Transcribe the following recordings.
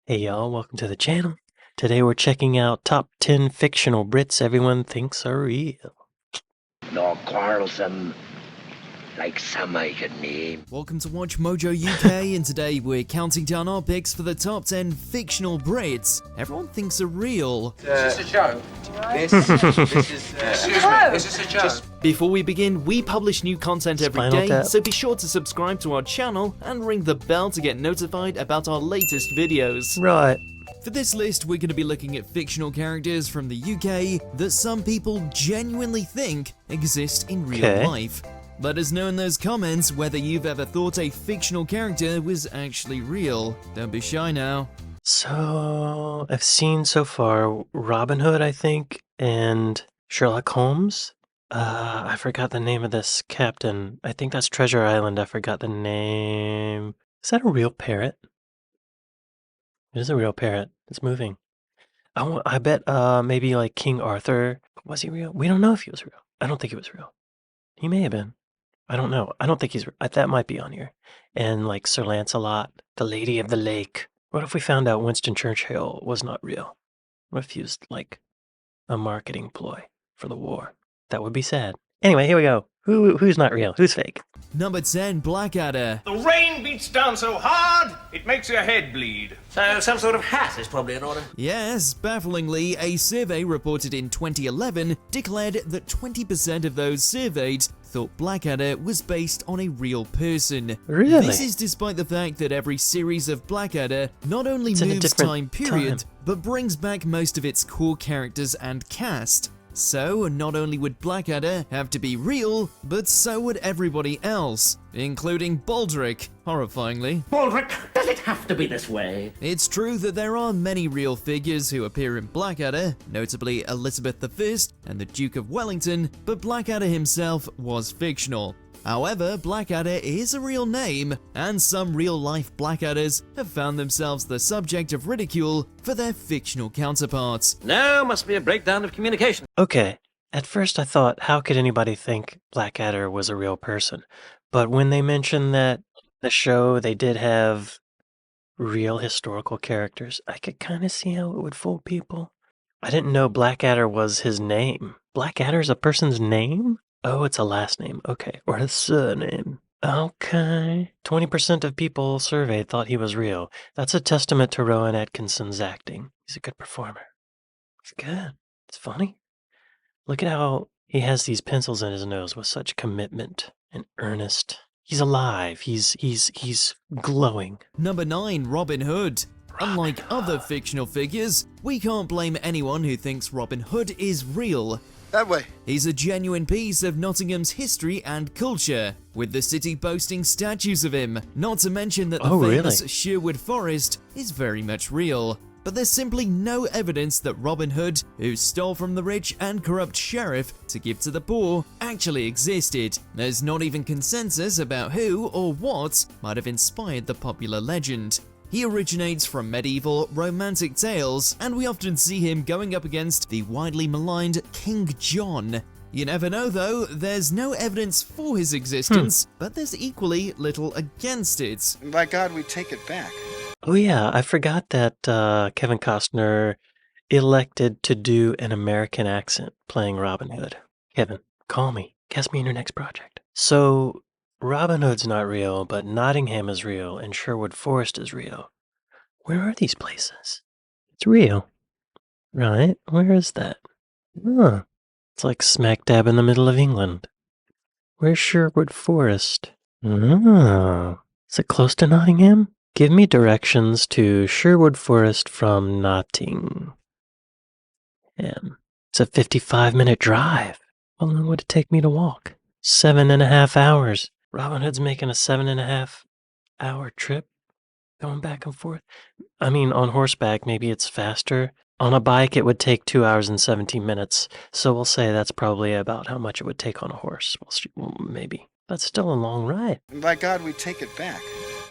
Hey y'all, welcome to the channel. Today we're checking out top 10 fictional Brits everyone thinks are real. No quarrelsome, like some I could name. Welcome to Watch Mojo UK, and today we're counting down our picks for the top 10 fictional Brits everyone thinks are real. Is this a joke? This is excuse me, is this a joke? Before we begin, we publish new content every Spinal day, Tap. so be sure to subscribe to our channel and ring the bell to get notified about our latest videos. Right. For this list, we're going to be looking at fictional characters from the UK that some people genuinely think exist in real Okay. life. Let us know in those comments whether you've ever thought a fictional character was actually real. Don't be shy now. So, I've seen so far Robin Hood, I think, and Sherlock Holmes. I forgot the name of this captain. I think that's Treasure Island. I forgot the name. Is that a real parrot? It is a real parrot. It's moving. I bet maybe like King Arthur. Was he real? We don't know if he was real. I don't think he was real. He may have been. I don't know. I don't think he's. That might be on here. And like Sir Lancelot, the Lady of the Lake. What if we found out Winston Churchill was not real? What if he was like a marketing ploy for the war? That would be sad. Anyway, here we go. Who's not real? Who's fake? Number 10, Blackadder. The rain beats down so hard, it makes your head bleed. So some sort of hat is probably in order. Yes, bafflingly, a survey reported in 2011 declared that 20% of those surveyed thought Blackadder was based on a real person. Really? This is despite the fact that every series of Blackadder not only It's in a moves different time period, time. but brings back most of its core characters and cast. So, not only would Blackadder have to be real, but so would everybody else, including Baldric, horrifyingly. Baldric, does it have to be this way? It's true that there are many real figures who appear in Blackadder, notably Elizabeth I and the Duke of Wellington, but Blackadder himself was fictional. However, Blackadder is a real name, and some real-life Blackadders have found themselves the subject of ridicule for their fictional counterparts. No, must be a breakdown of communication. Okay. At first I thought, how could anybody think Blackadder was a real person? But when they mentioned that the show they did have real historical characters, I could kind of see how it would fool people. I didn't know Blackadder was his name. Blackadder's a person's name? Oh, it's a last name. Okay. Or a surname. Okay. 20% of people surveyed thought he was real. That's a testament to Rowan Atkinson's acting. He's a good performer. He's good. It's funny. Look at how he has these pencils in his nose with such commitment and earnest. He's alive. He's glowing. Number 9, Robin Hood. Unlike other fictional figures, we can't blame anyone who thinks Robin Hood is real. That way. He's a genuine piece of Nottingham's history and culture, with the city boasting statues of him, not to mention that the Oh, really? famous Sherwood Forest is very much real. But there's simply no evidence that Robin Hood, who stole from the rich and corrupt sheriff to give to the poor, actually existed. There's not even consensus about who or what might have inspired the popular legend. He originates from medieval romantic tales, and we often see him going up against the widely maligned King John. You never know though, there's no evidence for his existence, but there's equally little against it. And by God, we take it back. Oh yeah, I forgot that Kevin Costner elected to do an American accent playing Robin Hood. Kevin, call me. Cast me in your next project. So, Robin Hood's not real, but Nottingham is real, and Sherwood Forest is real. Where are these places? It's real. Right? Where is that? Huh. It's like smack dab in the middle of England. Where's Sherwood Forest? Oh. Is it close to Nottingham? Give me directions to Sherwood Forest from Nottingham. It's a 55-minute drive. How long would it take me to walk? 7.5 hours. Robin Hood's making a 7.5-hour trip, going back and forth. I mean, on horseback, maybe it's faster. On a bike, it would take 2 hours and 17 minutes. So we'll say that's probably about how much it would take on a horse. Well, maybe. That's still a long ride. And by God, we take it back.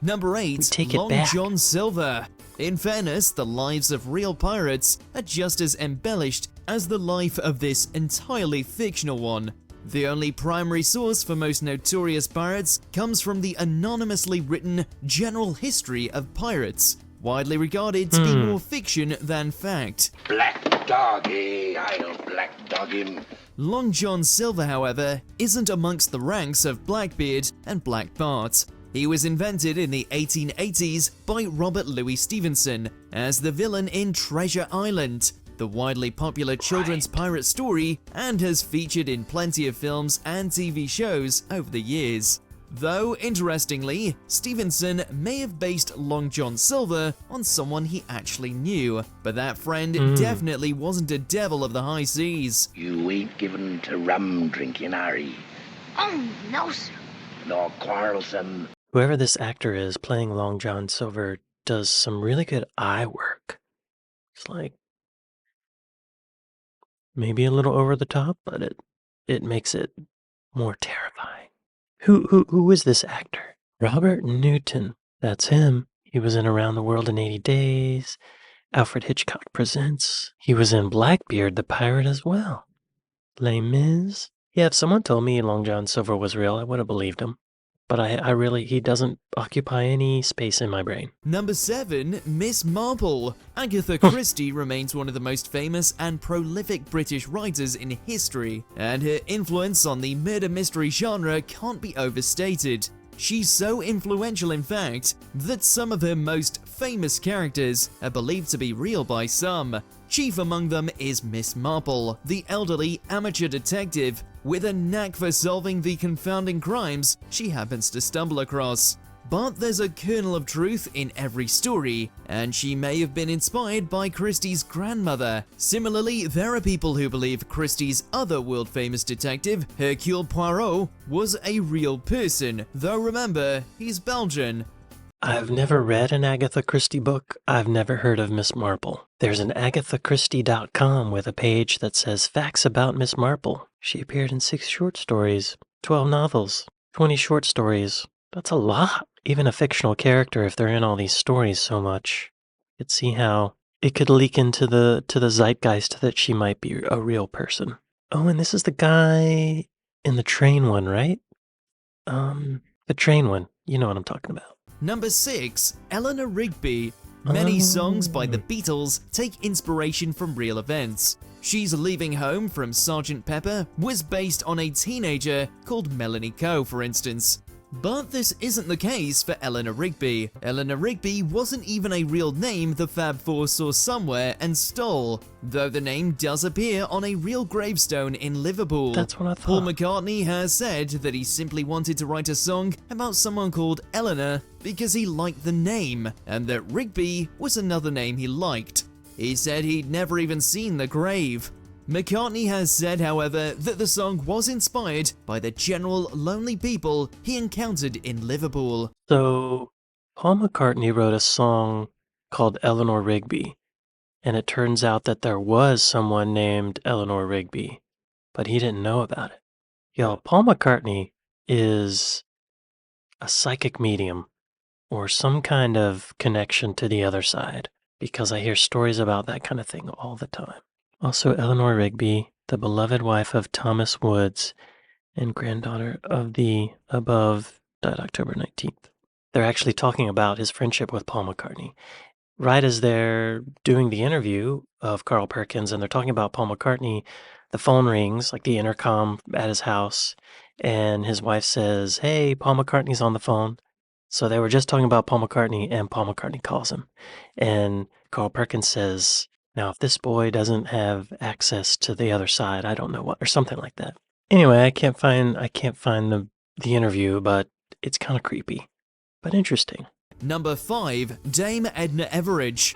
Number 8, Take it Long back. John Silver. In fairness, the lives of real pirates are just as embellished as the life of this entirely fictional one. The only primary source for most notorious pirates comes from the anonymously written General History of Pirates, widely regarded to be more fiction than fact. Black dog, eh? I'll black dog him. Long John Silver, however, isn't amongst the ranks of Blackbeard and Black Bart. He was invented in the 1880s by Robert Louis Stevenson as the villain in Treasure Island, the widely popular children's pirate story, and has featured in plenty of films and TV shows over the years. Though, interestingly, Stevenson may have based Long John Silver on someone he actually knew, but that friend definitely wasn't a devil of the high seas. You ain't given to rum drinking, are ye? Oh, no, sir. Nor quarrelsome. Whoever this actor is playing Long John Silver does some really good eye work. It's like maybe a little over the top, but it makes it more terrifying. Who is this actor? Robert Newton. That's him. He was in Around the World in 80 Days. Alfred Hitchcock Presents. He was in Blackbeard the Pirate as well. Les Mis. Yeah, if someone told me Long John Silver was real, I would have believed him. But I really, he doesn't occupy any space in my brain. Number 7, Miss Marple. Agatha Christie remains one of the most famous and prolific British writers in history, and her influence on the murder mystery genre can't be overstated. She's so influential, in fact, that some of her most famous characters are believed to be real by some. Chief among them is Miss Marple, the elderly amateur detective with a knack for solving the confounding crimes she happens to stumble across. But there's a kernel of truth in every story, and she may have been inspired by Christie's grandmother. Similarly, there are people who believe Christie's other world-famous detective, Hercule Poirot, was a real person, though remember, he's Belgian. I've never read an Agatha Christie book. I've never heard of Miss Marple. There's an agathachristie.com with a page that says facts about Miss Marple. She appeared in 6 short stories, 12 novels, 20 short stories. That's a lot. Even a fictional character, if they're in all these stories so much, you could see how it could leak into the zeitgeist that she might be a real person. Oh, and this is the guy in the train one, right? The train one. You know what I'm talking about. Number 6, Ellena Rigby. Many songs by the Beatles take inspiration from real events. She's Leaving Home from Sgt. Pepper was based on a teenager called Melanie Coe, for instance. But this isn't the case for Ellena Rigby. Ellena Rigby wasn't even a real name the Fab Four saw somewhere and stole, though the name does appear on a real gravestone in Liverpool. That's what I thought. Paul McCartney has said that he simply wanted to write a song about someone called Eleanor because he liked the name, and that Rigby was another name he liked. He said he'd never even seen the grave. McCartney has said, however, that the song was inspired by the general lonely people he encountered in Liverpool. So, Paul McCartney wrote a song called Eleanor Rigby, and it turns out that there was someone named Eleanor Rigby, but he didn't know about it. Y'all, Paul McCartney is a psychic medium or some kind of connection to the other side, because I hear stories about that kind of thing all the time. Also, Eleanor Rigby, the beloved wife of Thomas Woods and granddaughter of the above, died October 19th. They're actually talking about his friendship with Paul McCartney. Right as they're doing the interview of Carl Perkins and they're talking about Paul McCartney, the phone rings, like the intercom at his house, and his wife says, "Hey, Paul McCartney's on the phone." So they were just talking about Paul McCartney, and Paul McCartney calls him. And Carl Perkins says, "Now, if this boy doesn't have access to the other side, I don't know what," or something like that. Anyway, I can't find the interview, but it's kind of creepy, but interesting. Number 5, Dame Edna Everage.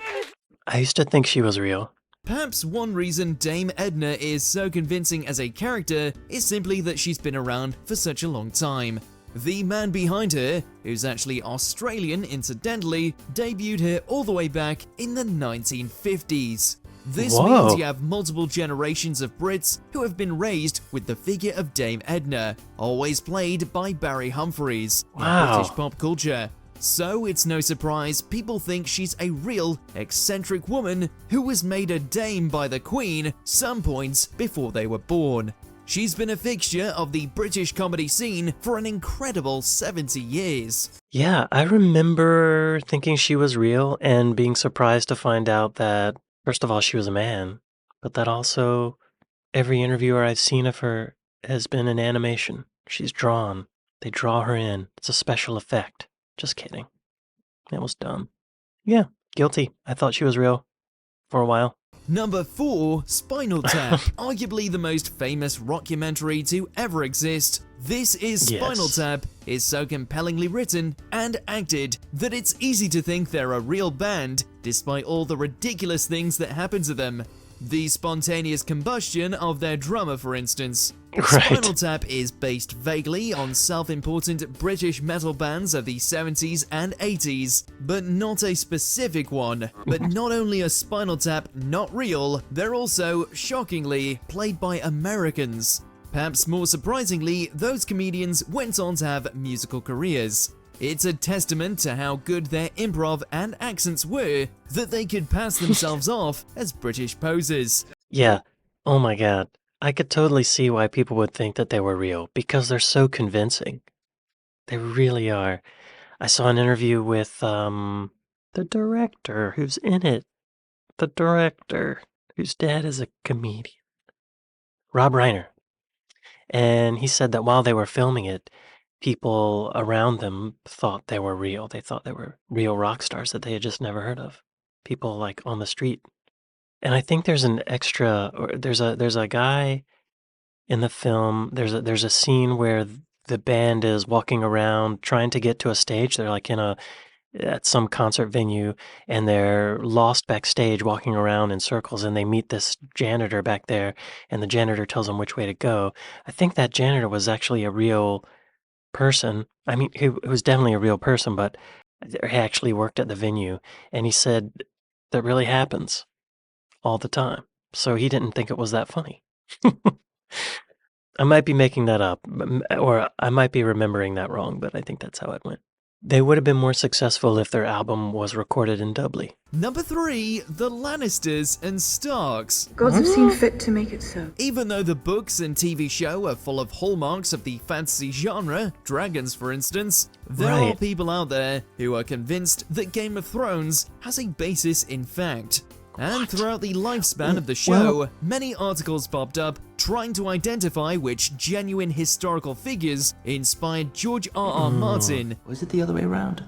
I used to think she was real. Perhaps one reason Dame Edna is so convincing as a character is simply that she's been around for such a long time. The man behind her, who's actually Australian incidentally, debuted her all the way back in the 1950s. This Whoa. means you have multiple generations of Brits who have been raised with the figure of Dame Edna, always played by Barry Humphries in Wow. British pop culture. So it's no surprise people think she's a real, eccentric woman who was made a dame by the Queen some points before they were born. She's been a fixture of the British comedy scene for an incredible 70 years. Yeah, I remember thinking she was real and being surprised to find out that, first of all, she was a man, but that also every interviewer I've seen of her has been in animation. She's drawn. They draw her in. It's a special effect. Just kidding. That was dumb. Yeah, guilty. I thought she was real for a while. Number 4, Spinal Tap, arguably the most famous rockumentary to ever exist. This is Spinal Yes. Tap is so compellingly written and acted that it's easy to think they're a real band, despite all the ridiculous things that happen to them. The spontaneous combustion of their drummer, for instance. Right. Spinal Tap is based vaguely on self-important British metal bands of the 70s and 80s, but not a specific one. But not only are Spinal Tap not real, they're also, shockingly, played by Americans. Perhaps more surprisingly, those comedians went on to have musical careers. It's a testament to how good their improv and accents were that they could pass themselves off as British posers. Yeah. Oh my god. I could totally see why people would think that they were real, because they're so convincing. They really are. I saw an interview with the director who's in it. The director whose dad is a comedian. Rob Reiner. And he said that while they were filming it, people around them thought they were real. They thought they were real rock stars that they had just never heard of. People like on the street. And I think there's an extra, or there's a guy in the film. There's a scene where the band is walking around trying to get to a stage. They're like at some concert venue, and they're lost backstage walking around in circles, and they meet this janitor back there, and the janitor tells them which way to go. I think that janitor was actually a real person. I mean, he was definitely a real person, but he actually worked at the venue, and he said that really happens all the time. So he didn't think it was that funny. I might be making that up, or I might be remembering that wrong, but I think that's how it went. They would have been more successful if their album was recorded in Dublin. Number 3, the Lannisters and Starks. Gods have seen fit to make it so. Even though the books and TV show are full of hallmarks of the fantasy genre, dragons for instance, there are Right. people out there who are convinced that Game of Thrones has a basis in fact. And throughout the lifespan of the show, many articles popped up trying to identify which genuine historical figures inspired George R.R. Martin. Was it the other way around?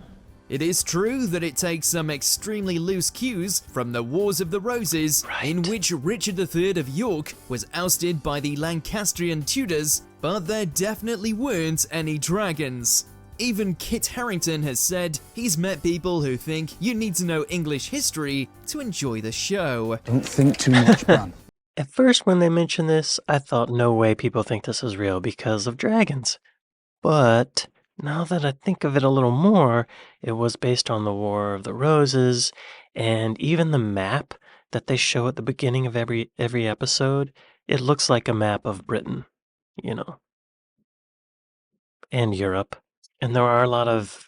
It is true that it takes some extremely loose cues from the Wars of the Roses, in which Richard III of York was ousted by the Lancastrian Tudors, but there definitely weren't any dragons. Even Kit Harington has said he's met people who think you need to know English history to enjoy the show. Don't think too much, man. At first, when they mentioned this, I thought, no way people think this is real because of dragons. But now that I think of it a little more, it was based on the War of the Roses, and even the map that they show at the beginning of every episode, it looks like a map of Britain, and Europe. And there are a lot of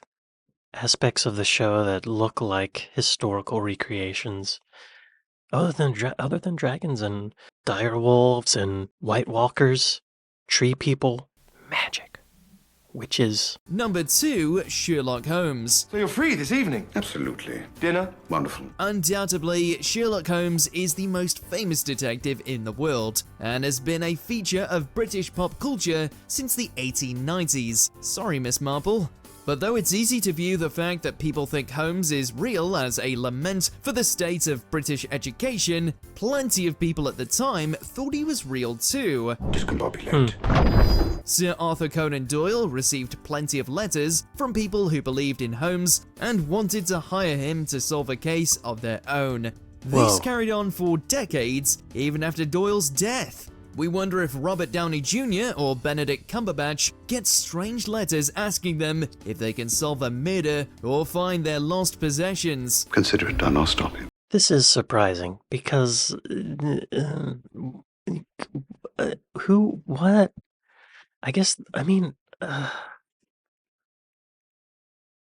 aspects of the show that look like historical recreations. Other than dragons and dire wolves and white walkers, tree people, magic, witches. Number 2, Sherlock Holmes. So you're free this evening? Absolutely. Dinner? Wonderful. Undoubtedly, Sherlock Holmes is the most famous detective in the world, and has been a feature of British pop culture since the 1890s. Sorry, Miss Marple. But though it's easy to view the fact that people think Holmes is real as a lament for the state of British education, plenty of people at the time thought he was real too. Discombobulate. Sir Arthur Conan Doyle received plenty of letters from people who believed in Holmes and wanted to hire him to solve a case of their own. This carried on for decades, even after Doyle's death. We wonder if Robert Downey Jr. or Benedict Cumberbatch get strange letters asking them if they can solve a murder or find their lost possessions. Consider it done, I'll stop him. This is surprising because what? I guess, there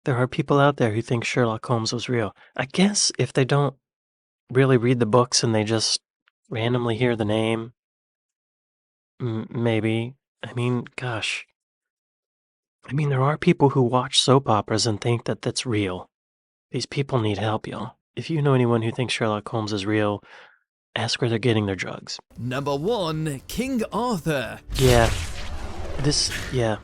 are people out there who think Sherlock Holmes was real. I guess if they don't really read the books and they just randomly hear the name, Maybe. I mean, gosh. I mean, there are people who watch soap operas and think that that's real. These people need help, y'all. If you know anyone who thinks Sherlock Holmes is real, ask where they're getting their drugs. Number 1. King Arthur. Yeah. Yeah.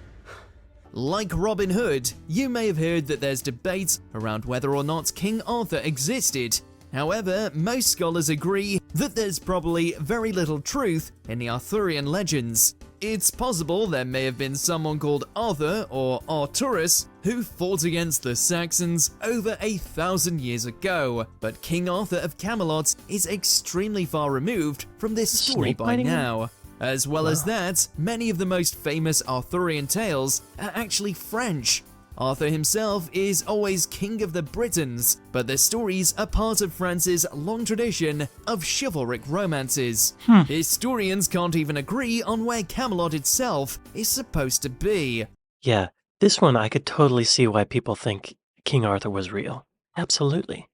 Like Robin Hood, you may have heard that there's debates around whether or not King Arthur existed. However, most scholars agree that there's probably very little truth in the Arthurian legends. It's possible there may have been someone called Arthur or Arturus who fought against the Saxons over 1,000 years ago, but King Arthur of Camelot is extremely far removed from this story by now. As well as that, many of the most famous Arthurian tales are actually French. Arthur himself is always king of the Britons, but their stories are part of France's long tradition of chivalric romances. Historians can't even agree on where Camelot itself is supposed to be. Yeah, this one I could totally see why people think King Arthur was real. Absolutely.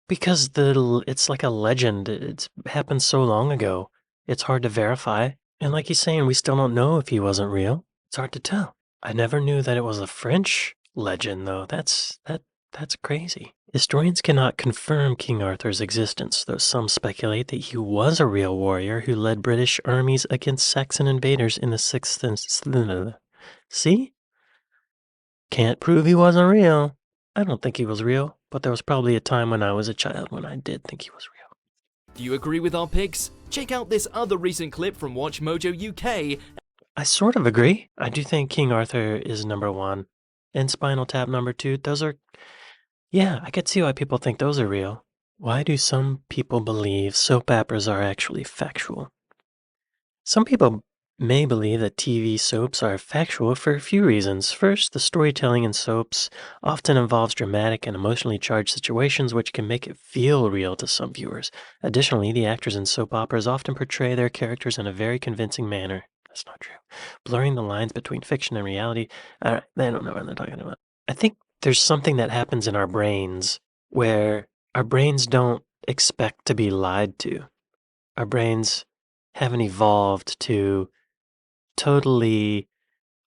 Because it's like a legend. It's happened so long ago. It's hard to verify. And like he's saying, we still don't know if he wasn't real. It's hard to tell. I never knew that it was a French legend, though. That's crazy. Historians cannot confirm King Arthur's existence, though some speculate that he was a real warrior who led British armies against Saxon invaders in the 6th and... See? Can't prove he wasn't real. I don't think he was real, but there was probably a time when I was a child when I did think he was real. Do you agree with our picks? Check out this other recent clip from WatchMojo UK. I sort of agree. I do think King Arthur is number 1 and Spinal Tap number 2. Those are... Yeah, I could see why people think those are real. Why do some people believe soap operas are actually factual? Some people may believe that TV soaps are factual for a few reasons. First, the storytelling in soaps often involves dramatic and emotionally charged situations which can make it feel real to some viewers. Additionally, the actors in soap operas often portray their characters in a very convincing manner. That's not true. Blurring the lines between fiction and reality. I don't know what they're talking about. I think there's something that happens in our brains where our brains don't expect to be lied to. Our brains haven't evolved to totally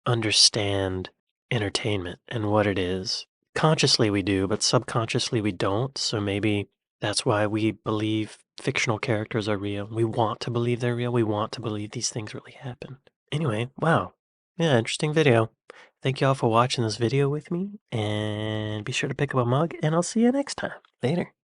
understand entertainment and what it is. Consciously we do, but subconsciously we don't. So maybe that's why we believe fictional characters are real. We want to believe they're real. We want to believe these things really happened. Anyway, wow. Yeah, interesting video. Thank y'all for watching this video with me, and be sure to pick up a mug, and I'll see you next time. Later.